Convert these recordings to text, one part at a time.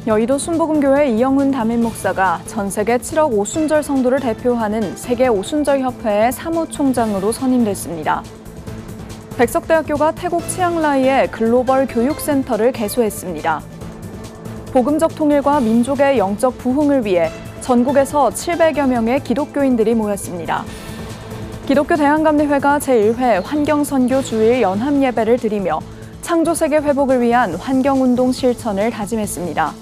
여의도 순복음교회 이영훈 담임 목사가 전 세계 7억 오순절 성도를 대표하는 세계 오순절 협회의 사무총장으로 선임됐습니다. 백석대학교가 태국 치앙라이에 글로벌 교육센터를 개소했습니다. 복음적 통일과 민족의 영적 부흥을 위해 전국에서 700여 명의 기독교인들이 모였습니다. 기독교 대한감리회가 제1회 환경선교 주일 연합예배를 드리며 창조세계 회복을 위한 환경운동 실천을 다짐했습니다.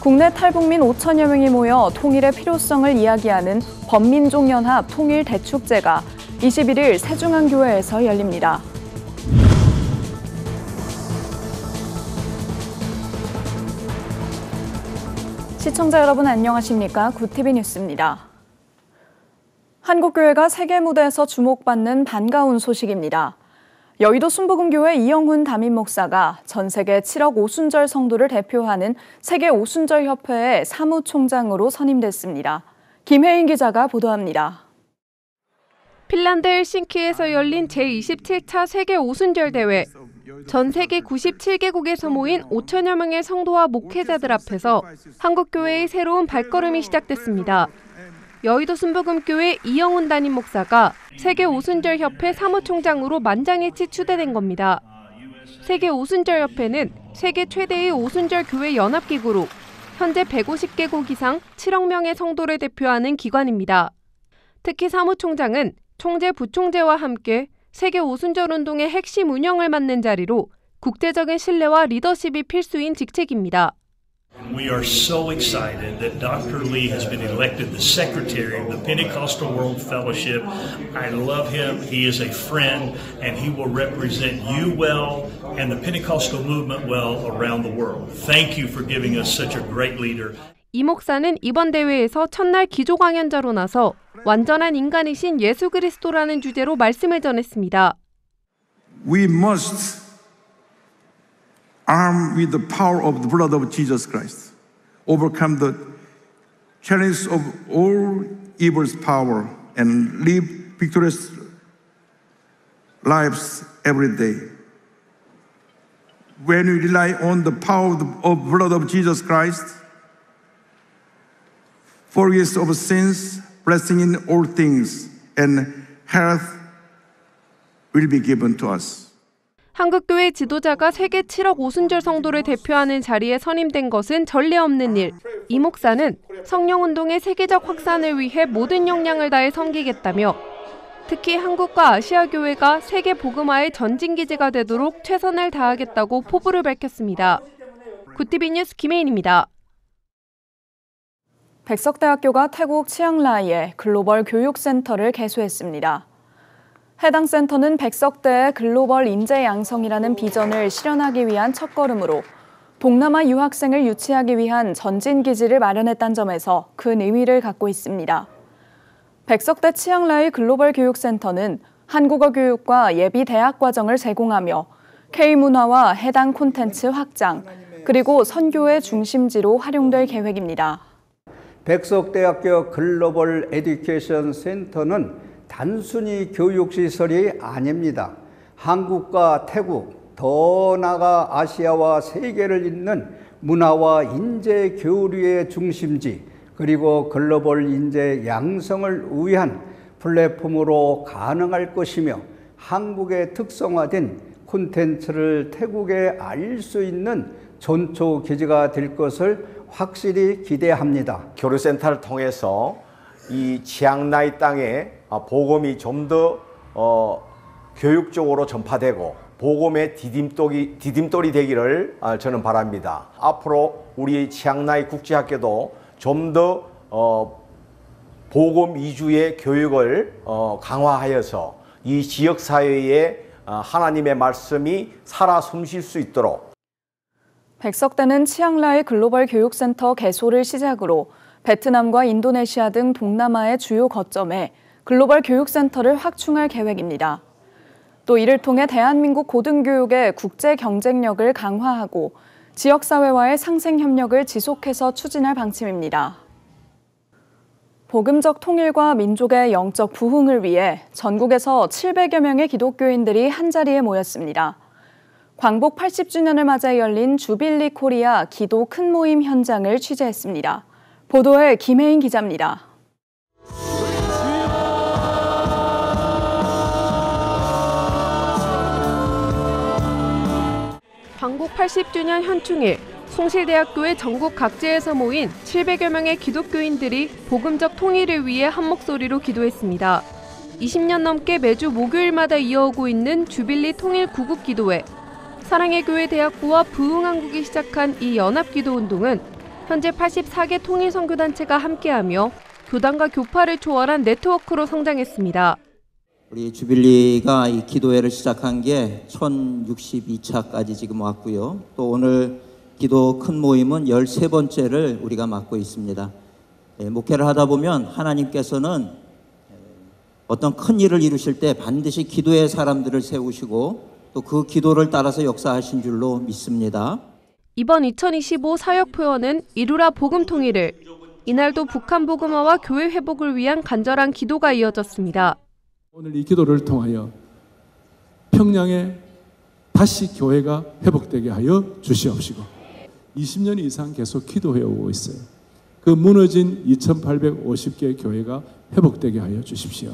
국내 탈북민 5천여 명이 모여 통일의 필요성을 이야기하는 범민족연합 통일대축제가 21일 세중앙교회에서 열립니다. 시청자 여러분 안녕하십니까? 굿TV 뉴스입니다. 한국교회가 세계 무대에서 주목받는 반가운 소식입니다. 여의도 순복음교회 이영훈 담임 목사가 전 세계 7억 오순절 성도를 대표하는 세계 오순절 협회의 사무총장으로 선임됐습니다. 김혜인 기자가 보도합니다. 핀란드 헬싱키에서 열린 제27차 세계 오순절 대회. 전 세계 97개국에서 모인 5천여 명의 성도와 목회자들 앞에서 한국교회의 새로운 발걸음이 시작됐습니다. 여의도 순복음교회 이영훈 담임 목사가 세계 오순절 협회 사무총장으로 만장일치 추대된 겁니다. 세계 오순절 협회는 세계 최대의 오순절 교회 연합기구로 현재 150개국 이상 7억 명의 성도를 대표하는 기관입니다. 특히 사무총장은 총재, 부총재와 함께 세계 오순절 운동의 핵심 운영을 맡는 자리로 국제적인 신뢰와 리더십이 필수인 직책입니다. We are so excited that Dr. Lee has been elected the secretary of the Pentecostal World Fellowship. I love him. He is a friend, and he will represent you well and the Pentecostal movement well around the world. Thank you for giving us such a great leader. 이 목사는 이번 대회에서 첫날 기조 강연자로 나서 완전한 인간이신 예수 그리스도라는 주제로 말씀을 전했습니다. We must armed with the power of the blood of Jesus Christ, overcome the challenge of all evil's power and live victorious lives every day. When we rely on the power of the blood of Jesus Christ, forgiveness of sins, blessing in all things, and health will be given to us. 한국교회 지도자가 세계 7억 오순절 성도를 대표하는 자리에 선임된 것은 전례 없는 일. 이 목사는 성령운동의 세계적 확산을 위해 모든 역량을 다해 섬기겠다며 특히 한국과 아시아 교회가 세계 복음화의 전진기지가 되도록 최선을 다하겠다고 포부를 밝혔습니다. 굿TV 뉴스 김혜인입니다. 백석대학교가 태국 치앙라이에 글로벌 교육센터를 개소했습니다. 해당 센터는 백석대의 글로벌 인재 양성이라는 비전을 실현하기 위한 첫걸음으로 동남아 유학생을 유치하기 위한 전진기지를 마련했다는 점에서 큰 의미를 갖고 있습니다. 백석대 치앙라이 글로벌 교육센터는 한국어 교육과 예비 대학 과정을 제공하며 K문화와 해당 콘텐츠 확장, 그리고 선교의 중심지로 활용될 계획입니다. 백석대학교 글로벌 에듀케이션 센터는 단순히 교육시설이 아닙니다. 한국과 태국, 더 나아가 아시아와 세계를 잇는 문화와 인재 교류의 중심지, 그리고 글로벌 인재 양성을 위한 플랫폼으로 가능할 것이며 한국의 특성화된 콘텐츠를 태국에 알릴 수 있는 전초 기지가 될 것을 확실히 기대합니다. 교류센터를 통해서 이 치앙라이 땅에 복음이 좀 더 교육적으로 전파되고 복음의 디딤돌이 되기를 저는 바랍니다. 앞으로 우리 치앙라이 국제학교도 좀 더 복음 위주의 교육을 강화하여서 이 지역사회에 하나님의 말씀이 살아 숨쉴 수 있도록. 백석대는 치앙라이 글로벌 교육센터 개소를 시작으로 베트남과 인도네시아 등 동남아의 주요 거점에 글로벌 교육센터를 확충할 계획입니다. 또 이를 통해 대한민국 고등교육의 국제 경쟁력을 강화하고 지역사회와의 상생협력을 지속해서 추진할 방침입니다. 복음적 통일과 민족의 영적 부흥을 위해 전국에서 700여 명의 기독교인들이 한자리에 모였습니다. 광복 80주년을 맞아 열린 주빌리 코리아 기도 큰 모임 현장을 취재했습니다. 보도에 김혜인 기자입니다. 광복 80주년 현충일, 숭실대학교의 전국 각지에서 모인 700여 명의 기독교인들이 복음적 통일을 위해 한 목소리로 기도했습니다. 20년 넘게 매주 목요일마다 이어오고 있는 주빌리 통일 구국 기도회. 사랑의 교회 대학부와 부흥한국이 시작한 이 연합기도운동은 현재 84개 통일 선교단체가 함께하며 교단과 교파를 초월한 네트워크로 성장했습니다. 우리 주빌리가 이 기도회를 시작한 게 1062차까지 지금 왔고요. 또 오늘 기도 큰 모임은 13번째를 우리가 맡고 있습니다. 목회를 하다 보면 하나님께서는 어떤 큰 일을 이루실 때 반드시 기도의 사람들을 세우시고 또 그 기도를 따라서 역사하신 줄로 믿습니다. 이번 2025 사역 표어는 이루라 복음 통일을. 이날도 북한 복음화와 교회 회복을 위한 간절한 기도가 이어졌습니다. 오늘 이 기도를 통하여 평양에 다시 교회가 회복되게 하여 주시옵시고 20년 이상 계속 기도해 오고 있어요. 그 무너진 2850개 교회가 회복되게 하여 주십시오.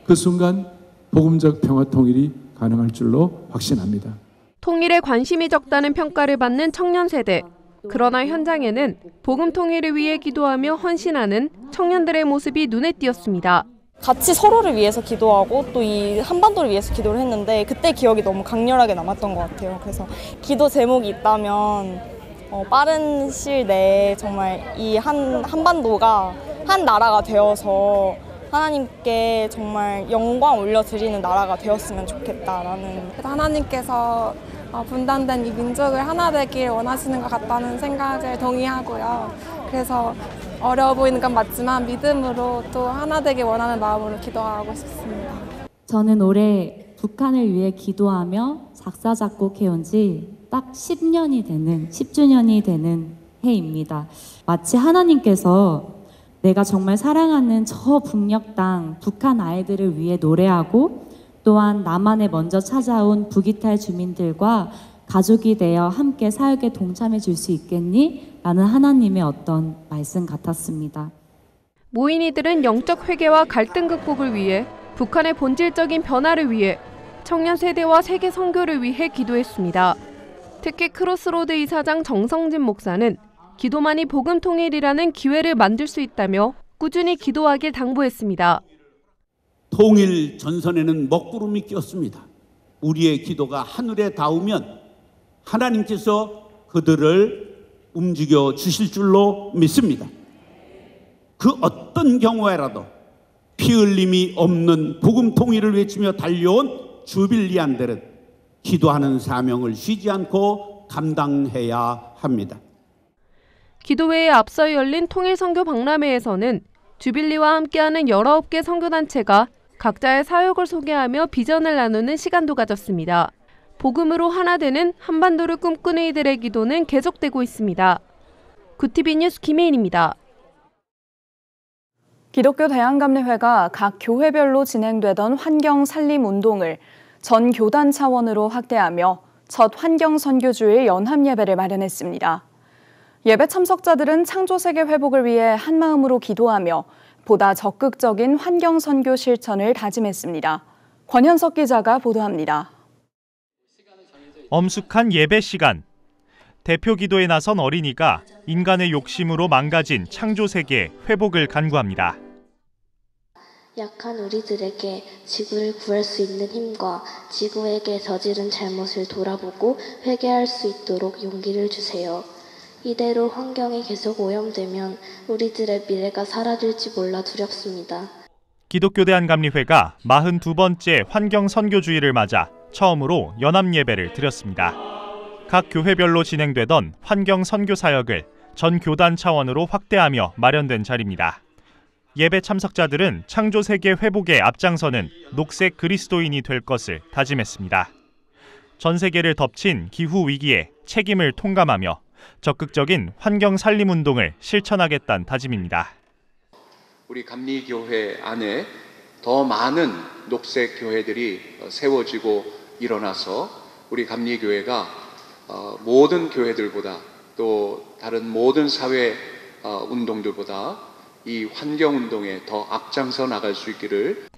그 순간 복음적 평화 통일이 가능할 줄로 확신합니다. 통일에 관심이 적다는 평가를 받는 청년 세대. 그러나 현장에는 복음 통일을 위해 기도하며 헌신하는 청년들의 모습이 눈에 띄었습니다. 같이 서로를 위해서 기도하고 또 이 한반도를 위해서 기도를 했는데 그때 기억이 너무 강렬하게 남았던 것 같아요. 그래서 기도 제목이 있다면 빠른 시일 내에 정말 이 한반도가 한 나라가 되어서 하나님께 정말 영광 올려드리는 나라가 되었으면 좋겠다라는. 하나님께서 분단된 이 민족을 하나 되길 원하시는 것 같다는 생각을 동의하고요. 그래서 어려워 보이는 건 맞지만 믿음으로 또 하나 되길 원하는 마음으로 기도하고 싶습니다. 저는 올해 북한을 위해 기도하며 작사 작곡해온 지 딱 10주년이 되는 해입니다. 마치 하나님께서 내가 정말 사랑하는 저 북녘 땅 북한 아이들을 위해 노래하고 또한 남한에 먼저 찾아온 북이탈 주민들과 가족이 되어 함께 사역에 동참해 줄 수 있겠니? 라는 하나님의 어떤 말씀 같았습니다. 모인 이들은 영적 회개와 갈등 극복을 위해 북한의 본질적인 변화를 위해 청년 세대와 세계 선교를 위해 기도했습니다. 특히 크로스로드 이사장 정성진 목사는 기도만이 복음 통일이라는 기회를 만들 수 있다며 꾸준히 기도하길 당부했습니다. 통일 전선에는 먹구름이 끼었습니다. 우리의 기도가 하늘에 닿으면 하나님께서 그들을 움직여 주실 줄로 믿습니다. 그 어떤 경우에라도 피 흘림이 없는 복음 통일을 외치며 달려온 주빌리안들은 기도하는 사명을 쉬지 않고 감당해야 합니다. 기도회에 앞서 열린 통일선교 박람회에서는 주빌리와 함께하는 19개 선교단체가 각자의 사역을 소개하며 비전을 나누는 시간도 가졌습니다. 복음으로 하나 되는 한반도를 꿈꾸는 이들의 기도는 계속되고 있습니다. 구티비 뉴스 김혜인입니다. 기독교 대한감리회가 각 교회별로 진행되던 환경살림운동을 전 교단 차원으로 확대하며 첫 환경선교주일 연합예배를 마련했습니다. 예배 참석자들은 창조세계 회복을 위해 한마음으로 기도하며 보다 적극적인 환경선교 실천을 다짐했습니다. 권현석 기자가 보도합니다. 엄숙한 예배 시간. 대표 기도에 나선 어린이가 인간의 욕심으로 망가진 창조세계 회복을 간구합니다. 약한 우리들에게 지구를 구할 수 있는 힘과 지구에게 저지른 잘못을 돌아보고 회개할 수 있도록 용기를 주세요. 이대로 환경이 계속 오염되면 우리들의 미래가 사라질지 몰라 두렵습니다. 기독교 대한감리회가 42번째 환경선교주의를 맞아 처음으로 연합예배를 드렸습니다. 각 교회별로 진행되던 환경선교 사역을 전 교단 차원으로 확대하며 마련된 자리입니다. 예배 참석자들은 창조세계 회복에 앞장서는 녹색 그리스도인이 될 것을 다짐했습니다. 전 세계를 덮친 기후위기에 책임을 통감하며 적극적인 환경살림운동을 실천하겠다는 다짐입니다. 우리 감리교회 안에 더 많은 녹색 교회들이 세워지고 일어나서 우리 감리교회가 모든 교회들보다 또 다른 모든 사회 운동들보다 이 환경운동에 더 앞장서 나갈 수 있기를.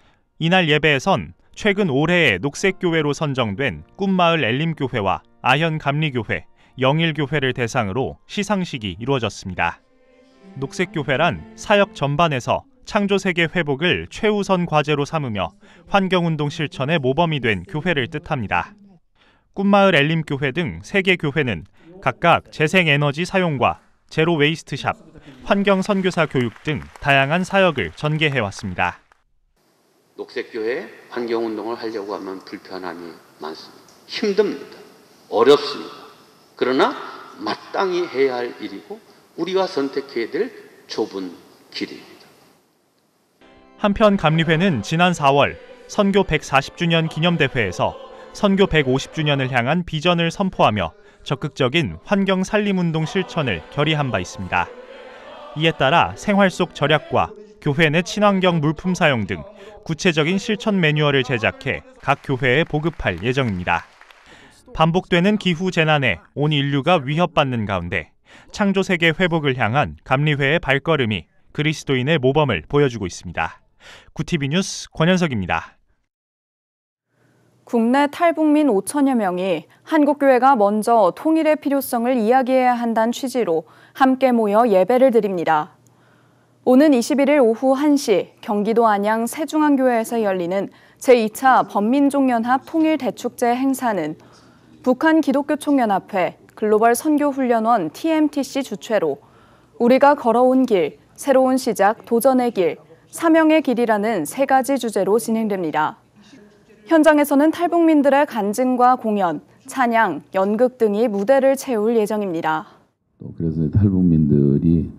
이날 예배에선 최근 올해의 녹색교회로 선정된 꿈마을 엘림교회와 아현감리교회, 영일교회를 대상으로 시상식이 이루어졌습니다. 녹색교회란 사역 전반에서 창조세계 회복을 최우선 과제로 삼으며 환경운동 실천의 모범이 된 교회를 뜻합니다. 꿈마을 엘림교회 등 3개 교회는 각각 재생에너지 사용과 제로 웨이스트샵, 환경선교사 교육 등 다양한 사역을 전개해왔습니다. 녹색교회 환경운동을 하려고 하면 불편함이 많습니다. 힘듭니다. 어렵습니다. 그러나 마땅히 해야 할 일이고 우리가 선택해야 될 좁은 길입니다. 한편 감리회는 지난 4월 선교 140주년 기념대회에서 선교 150주년을 향한 비전을 선포하며 적극적인 환경살림운동 실천을 결의한 바 있습니다. 이에 따라 생활 속 절약과 교회 내 친환경 물품 사용 등 구체적인 실천 매뉴얼을 제작해 각 교회에 보급할 예정입니다. 반복되는 기후 재난에 온 인류가 위협받는 가운데 창조세계 회복을 향한 감리회의 발걸음이 그리스도인의 모범을 보여주고 있습니다. 구티비 뉴스 권현석입니다. 국내 탈북민 5천여 명이 한국교회가 먼저 통일의 필요성을 이야기해야 한다는 취지로 함께 모여 예배를 드립니다. 오는 21일 오후 1시 경기도 안양 새중앙교회에서 열리는 제2차 범민족연합 통일대축제 행사는 북한 기독교총연합회 글로벌 선교훈련원 TMTC 주최로 우리가 걸어온 길, 새로운 시작, 도전의 길, 사명의 길이라는 3가지 주제로 진행됩니다. 현장에서는 탈북민들의 간증과 공연, 찬양, 연극 등이 무대를 채울 예정입니다. 그래서 탈북민들이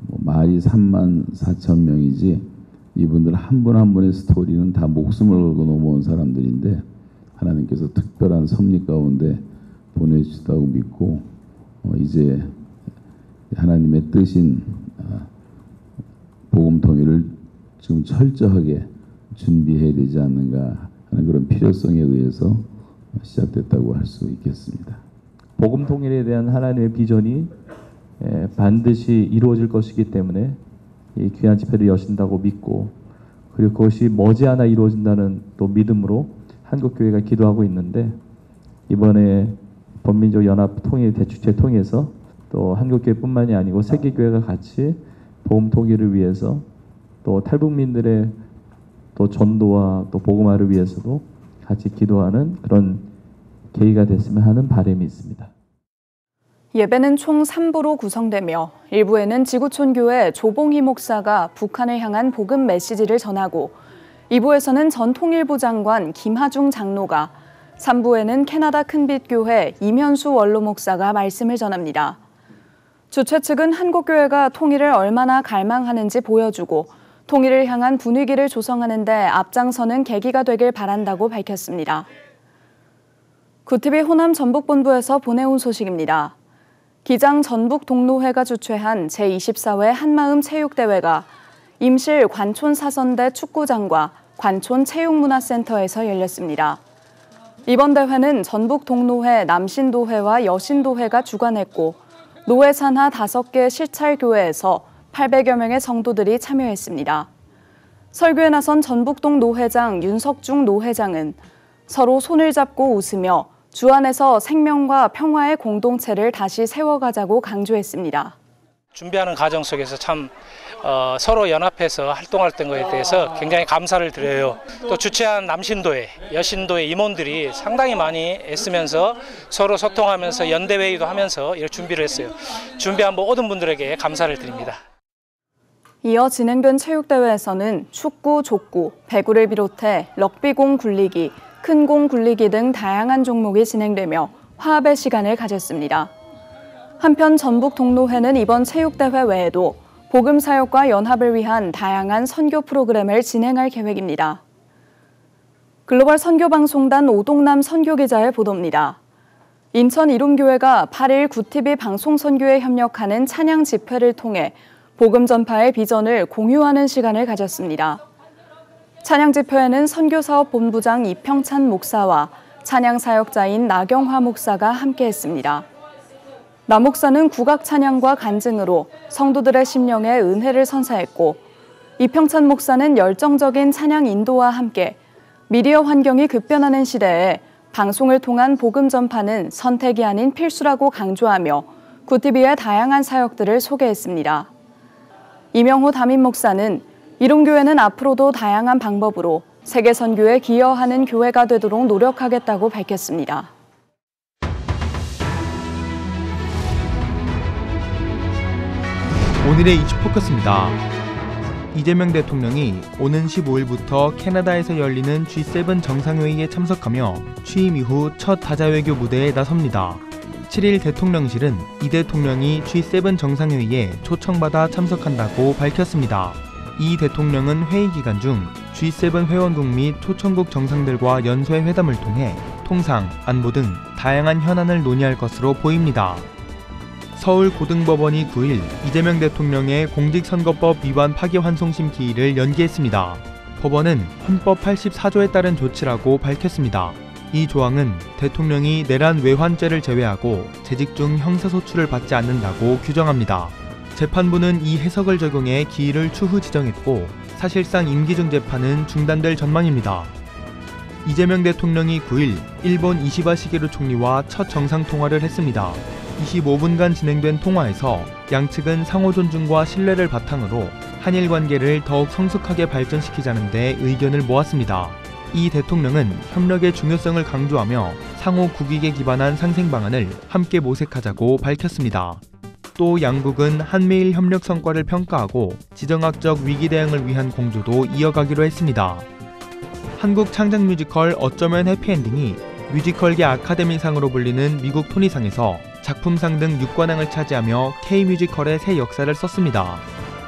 말이 34,000명이지 이분들 한 분 한 분의 스토리는 다 목숨을 걸고 넘어온 사람들인데 하나님께서 특별한 섭리 가운데 보내주시다고 믿고 이제 하나님의 뜻인 복음 통일을 지금 철저하게 준비해야 되지 않는가 하는 그런 필요성에 의해서 시작됐다고 할 수 있겠습니다. 복음 통일에 대한 하나님의 비전이 반드시 이루어질 것이기 때문에 이 귀한 집회를 여신다고 믿고 그리고 그것이 머지않아 이루어진다는 또 믿음으로 한국교회가 기도하고 있는데 이번에 범민족 연합 통일 대축제 통해서 또 한국교회뿐만이 아니고 세계교회가 같이 복음 통일을 위해서 또 탈북민들의 또 전도와 또 복음화를 위해서도 같이 기도하는 그런 계기가 됐으면 하는 바람이 있습니다. 예배는 총 3부로 구성되며 1부에는 지구촌교회 조봉희 목사가 북한을 향한 복음 메시지를 전하고 2부에서는 전 통일부 장관 김하중 장로가 3부에는 캐나다 큰빛교회 이면수 원로 목사가 말씀을 전합니다. 주최 측은 한국교회가 통일을 얼마나 갈망하는지 보여주고 통일을 향한 분위기를 조성하는 데 앞장서는 계기가 되길 바란다고 밝혔습니다. 구티비 호남 전북본부에서 보내온 소식입니다. 기장 전북동로회가 주최한 제24회 한마음 체육대회가 임실 관촌사선대 축구장과 관촌체육문화센터에서 열렸습니다. 이번 대회는 전북동로회 남신도회와 여신도회가 주관했고 노회 산하 5개 실찰교회에서 800여 명의 성도들이 참여했습니다. 설교에 나선 전북동 노회장 윤석중 노회장은 서로 손을 잡고 웃으며 주 안에서 생명과 평화의 공동체를 다시 세워가자고 강조했습니다. 준비하는 과정 속에서 참 서로 연합해서 활동할 것에 대해서 굉장히 감사를 드려요. 또 주최한 남신도회, 여신도회 임원들이 상당히 많이 애쓰면서 서로 소통하면서 연대회의도 하면서 이렇게 준비를 했어요. 준비한 모든 분들에게 감사를 드립니다. 이어 진행된 체육대회에서는 축구, 족구, 배구를 비롯해 럭비공 굴리기, 큰 공 굴리기 등 다양한 종목이 진행되며 화합의 시간을 가졌습니다. 한편 전북동로회는 이번 체육대회 외에도 복음사역과 연합을 위한 다양한 선교 프로그램을 진행할 계획입니다. 글로벌 선교방송단 오동남 선교기자의 보도입니다. 인천 이룸교회가 8일 구티비 방송선교에 협력하는 찬양 집회를 통해 복음 전파의 비전을 공유하는 시간을 가졌습니다. 찬양 집회에는 선교사업 본부장 이평찬 목사와 찬양 사역자인 나경화 목사가 함께했습니다. 나 목사는 국악 찬양과 간증으로 성도들의 심령에 은혜를 선사했고, 이평찬 목사는 열정적인 찬양 인도와 함께 미디어 환경이 급변하는 시대에 방송을 통한 복음 전파는 선택이 아닌 필수라고 강조하며 구티비의 다양한 사역들을 소개했습니다. 이명호 담임 목사는 이론교회는 앞으로도 다양한 방법으로 세계 선교에 기여하는 교회가 되도록 노력하겠다고 밝혔습니다. 오늘의 이슈포커스입니다. 이재명 대통령이 오는 15일부터 캐나다에서 열리는 G7 정상회의에 참석하며 취임 이후 첫 다자외교 무대에 나섭니다. 7일 대통령실은 이 대통령이 G7 정상회의에 초청받아 참석한다고 밝혔습니다. 이 대통령은 회의 기간 중 G7 회원국 및 초청국 정상들과 연쇄 회담을 통해 통상, 안보 등 다양한 현안을 논의할 것으로 보입니다. 서울고등법원이 9일 이재명 대통령의 공직선거법 위반 파기환송심 기일을 연기했습니다. 법원은 헌법 84조에 따른 조치라고 밝혔습니다. 이 조항은 대통령이 내란 외환죄를 제외하고 재직 중 형사소출을 받지 않는다고 규정합니다. 재판부는 이 해석을 적용해 기일을 추후 지정했고, 사실상 임기 중 재판은 중단될 전망입니다. 이재명 대통령이 9일 일본 이시바 시게루 총리와 첫 정상통화를 했습니다. 25분간 진행된 통화에서 양측은 상호 존중과 신뢰를 바탕으로 한일 관계를 더욱 성숙하게 발전시키자는 데 의견을 모았습니다. 이 대통령은 협력의 중요성을 강조하며 상호 국익에 기반한 상생 방안을 함께 모색하자고 밝혔습니다. 또 양국은 한미일 협력 성과를 평가하고 지정학적 위기 대응을 위한 공조도 이어가기로 했습니다. 한국 창작 뮤지컬 어쩌면 해피엔딩이 뮤지컬계 아카데미상으로 불리는 미국 토니상에서 작품상 등 6관왕을 차지하며 K-뮤지컬의 새 역사를 썼습니다.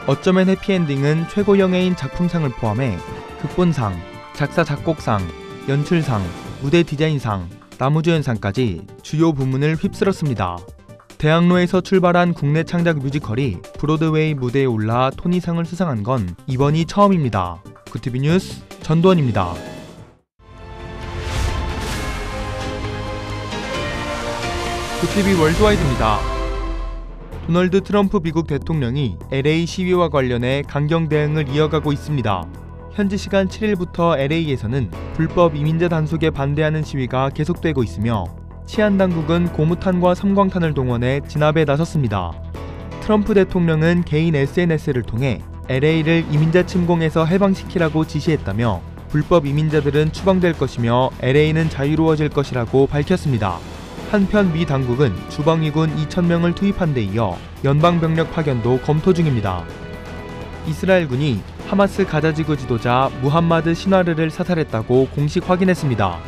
어쩌면 해피엔딩은 최고 영예인 작품상을 포함해 극본상, 작사 작곡상, 연출상, 무대 디자인상, 나무주연상까지 주요 부문을 휩쓸었습니다. 대학로에서 출발한 국내 창작 뮤지컬이 브로드웨이 무대에 올라 토니상을 수상한 건 이번이 처음입니다. 구티비 뉴스 전두원입니다. 구티비 월드와이드입니다. 도널드 트럼프 미국 대통령이 LA 시위와 관련해 강경 대응을 이어가고 있습니다. 현지 시간 7일부터 LA에서는 불법 이민자 단속에 반대하는 시위가 계속되고 있으며 치안당국은 고무탄과 섬광탄을 동원해 진압에 나섰습니다. 트럼프 대통령은 개인 SNS를 통해 LA를 이민자 침공에서 해방시키라고 지시했다며 불법 이민자들은 추방될 것이며 LA는 자유로워질 것이라고 밝혔습니다. 한편 미 당국은 주방위군 2,000명을 투입한 데 이어 연방병력 파견도 검토 중입니다. 이스라엘군이 하마스 가자지구 지도자 무함마드 시나르를 사살했다고 공식 확인했습니다.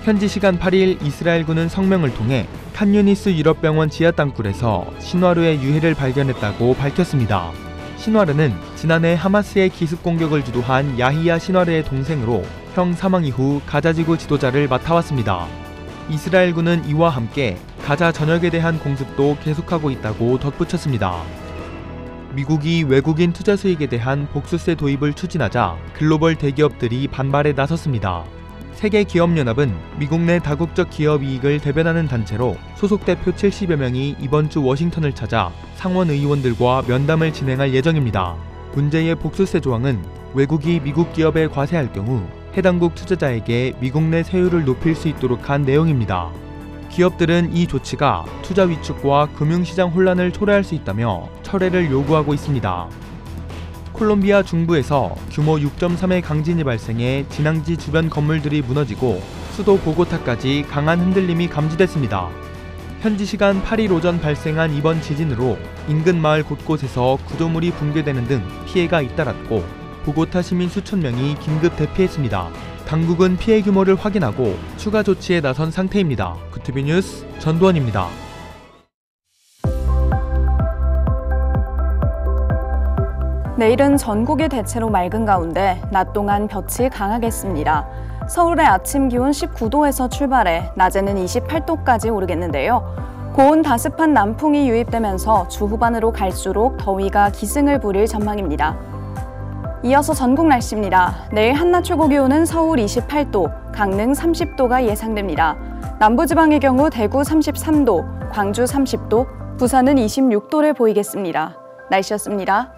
현지 시간 8일 이스라엘군은 성명을 통해 칸유니스 유럽병원 지하 땅굴에서 시나르의 유해를 발견했다고 밝혔습니다. 시나르는 지난해 하마스의 기습 공격을 주도한 야히야 시나르의 동생으로 형 사망 이후 가자지구 지도자를 맡아왔습니다. 이스라엘군은 이와 함께 가자 전역에 대한 공습도 계속하고 있다고 덧붙였습니다. 미국이 외국인 투자 수익에 대한 복수세 도입을 추진하자 글로벌 대기업들이 반발에 나섰습니다. 세계기업연합은 미국 내 다국적 기업 이익을 대변하는 단체로 소속 대표 70여 명이 이번 주 워싱턴을 찾아 상원 의원들과 면담을 진행할 예정입니다. 문제의 복수세 조항은 외국이 미국 기업에 과세할 경우 해당국 투자자에게 미국 내 세율을 높일 수 있도록 한 내용입니다. 기업들은 이 조치가 투자 위축과 금융시장 혼란을 초래할 수 있다며 철회를 요구하고 있습니다. 콜롬비아 중부에서 규모 6.3의 강진이 발생해 진앙지 주변 건물들이 무너지고 수도 보고타까지 강한 흔들림이 감지됐습니다. 현지 시간 8일 오전 발생한 이번 지진으로 인근 마을 곳곳에서 구조물이 붕괴되는 등 피해가 잇따랐고 보고타 시민 수천 명이 긴급 대피했습니다. 당국은 피해 규모를 확인하고 추가 조치에 나선 상태입니다. 구티비 뉴스 전두원입니다. 내일은 전국이 대체로 맑은 가운데 낮 동안 볕이 강하겠습니다. 서울의 아침 기온 19도에서 출발해 낮에는 28도까지 오르겠는데요. 고온 다습한 남풍이 유입되면서 주 후반으로 갈수록 더위가 기승을 부릴 전망입니다. 이어서 전국 날씨입니다. 내일 한낮 최고 기온은 서울 28도, 강릉 30도가 예상됩니다. 남부지방의 경우 대구 33도, 광주 30도, 부산은 26도를 보이겠습니다. 날씨였습니다.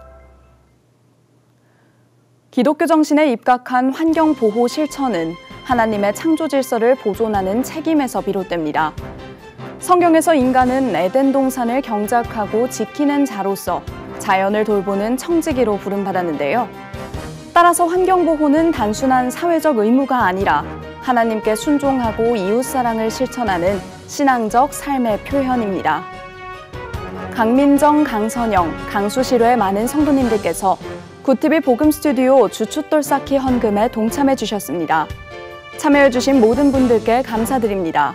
기독교 정신에 입각한 환경보호 실천은 하나님의 창조 질서를 보존하는 책임에서 비롯됩니다. 성경에서 인간은 에덴 동산을 경작하고 지키는 자로서 자연을 돌보는 청지기로 부름받았는데요. 따라서 환경보호는 단순한 사회적 의무가 아니라 하나님께 순종하고 이웃사랑을 실천하는 신앙적 삶의 표현입니다. 강민정, 강선영, 강수시로의 많은 성도님들께서 굿TV 복음 스튜디오 주춧돌 쌓기 헌금에 동참해 주셨습니다. 참여해 주신 모든 분들께 감사드립니다.